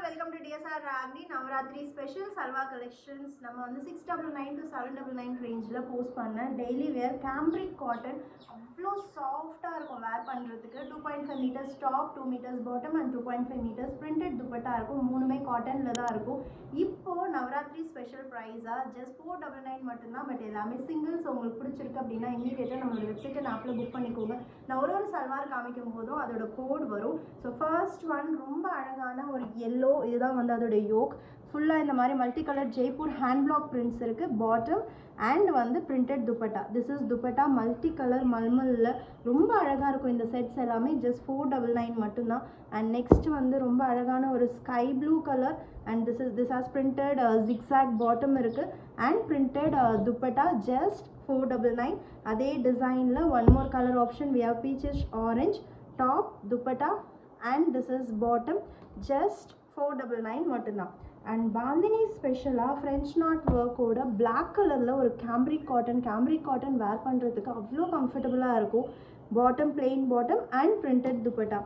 welcome to DSR Ragni Navaratri special Salwa collections. நம்ம வந்து 699 to 799 ரேஞ்சில் போஸ்ட் பண்ண டெய்லி வேர் கேம்ப்ரிக் காட்டன் அவ்வளோ சாஃப்டாக இருக்கும் வேர் பண்ணுறதுக்கு. 2.5 meters top, 2 meters bottom and 2.5 meters printed dupatta இருக்கும். மூணுமே காட்டனில் தான் இருக்கும். இப்போது நவராத்திரி ஸ்பெஷல் ப்ரைஸாக ஜஸ்ட் 499 மட்டும்தான். பட் எல்லாமே சிங்கிள்ஸ். உங்களுக்கு பிடிச்சிருக்கு அப்படின்னா இமீடியட்டாக நம்மளோட வெப்சைட் அண்ட் ஆப்பில் புக் பண்ணிக்கோங்க. நான் ஒரு சல்வார் காமிக்கும் போதும் அதோட கோட் வரும். ஸோ ஃபர்ஸ்ட் ஒன் ரொம்ப அழகான ஒரு எல்லோ, இதுதான் வந்து அதோட யோக். ஃபுல்லாக இந்த மாதிரி multi colour Jaipur hand block prints இருக்குது. பாட்டம் அண்ட் வந்து printed dupatta. This is dupatta multi colour மல்மலில் ரொம்ப அழகாக இருக்கும். இந்த செட்ஸ் எல்லாமே ஜஸ்ட் 499 மட்டும்தான். அண்ட் நெக்ஸ்ட் வந்து ரொம்ப அழகான ஒரு sky blue colour and this has printed zigzag bottom இருக்குது அண்ட் பிரிண்டட் துப்பட்டா ஜஸ்ட் 499. அதே டிசைனில் one more colour option we have peachish orange top dupatta and this is bottom just 499 மட்டும்தான். அண்ட் பாந்தினி ஸ்பெஷலாக ஃப்ரெஞ்ச் நாட் ஒர்க்கோட பிளாக் கலரில் ஒரு கேம்ப்ரிக் காட்டன் வேர் பண்ணுறதுக்கு அவ்வளோ கம்ஃபர்டபுளாக இருக்கும். Bottom plain bottom and printed dupatta.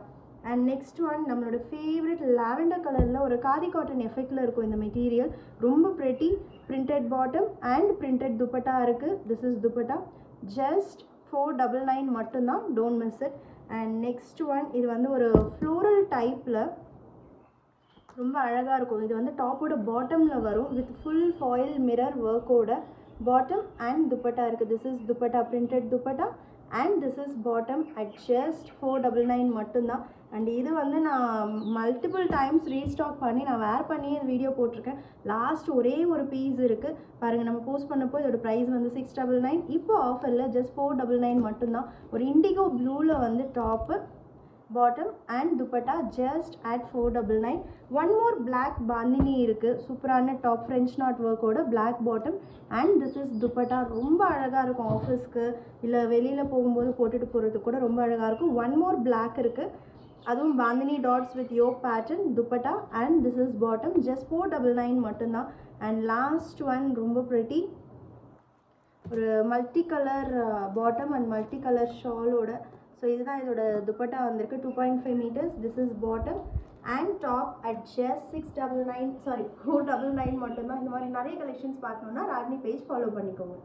And next one நம்மளோட ஃபேவரட் லாவெண்டர் கலரில் ஒரு காதி காட்டன் எஃபெக்டில் இருக்கும் இந்த மெட்டீரியல். ரொம்ப pretty. Printed bottom and printed dupatta இருக்குது. திஸ் இஸ் துப்பட்டா ஜஸ்ட் 499 மட்டும்தான். Don't miss it. And next one இது வந்து ஒரு ஃப்ளோரல் டைப்பில் ரொம்ப அழகாக இருக்கும். இது வந்து டாப்போட பாட்டமில் வரும் வித் ஃபுல் ஃபாயில் மிரர் ஒர்க்கோட பாட்டம் அண்ட் துப்பட்டா இருக்குது. This is dupatta printed dupatta and this is bottom at just 499 மட்டும்தான். அண்ட் இது வந்து நான் மல்டிபிள் டைம்ஸ் ரீஸ்டாக் பண்ணி நான் வேர் பண்ணி வீடியோ போட்டிருக்கேன். லாஸ்ட் ஒரே ஒரு பீஸ் இருக்குது பாருங்கள். நம்ம போஸ்ட் பண்ணப்போ இதோட ப்ரைஸ் வந்து 699. இப்போ ஆஃபரில் ஜஸ்ட் 499 மட்டும்தான். ஒரு இண்டிகோ ப்ளூவில் வந்து top bottom and dupatta just at 499. One more black bandhani இருக்குது. சூப்பரான டாப் ஃப்ரெஞ்ச் நாட் ஒர்க்கோட black bottom and this is dupatta. ரொம்ப அழகாக இருக்கும் ஆஃபீஸ்க்கு இல்லை வெளியில் போகும்போது போட்டுட்டு போகிறதுக்கு கூட ரொம்ப அழகாக இருக்கும். ஒன் மோர் பிளாக் இருக்குது, அதுவும் bandhani dots with yoke pattern dupatta and this is bottom just 499 மட்டும்தான். அண்ட் லாஸ்ட் ஒன் ரொம்ப ப்ரெட்டி ஒரு multi colour bottom and multi colour ஷாலோட. ஸோ இதுதான் இதோட துப்பட்டா வந்திருக்கு. 2.5 meters. This is bottom and top at just 499 மட்டும்தான். இந்த மாதிரி நிறைய கலெக்ஷன்ஸ் பார்க்கணுன்னா ராகினி பேஜ் ஃபாலோ பண்ணிக்கோங்க.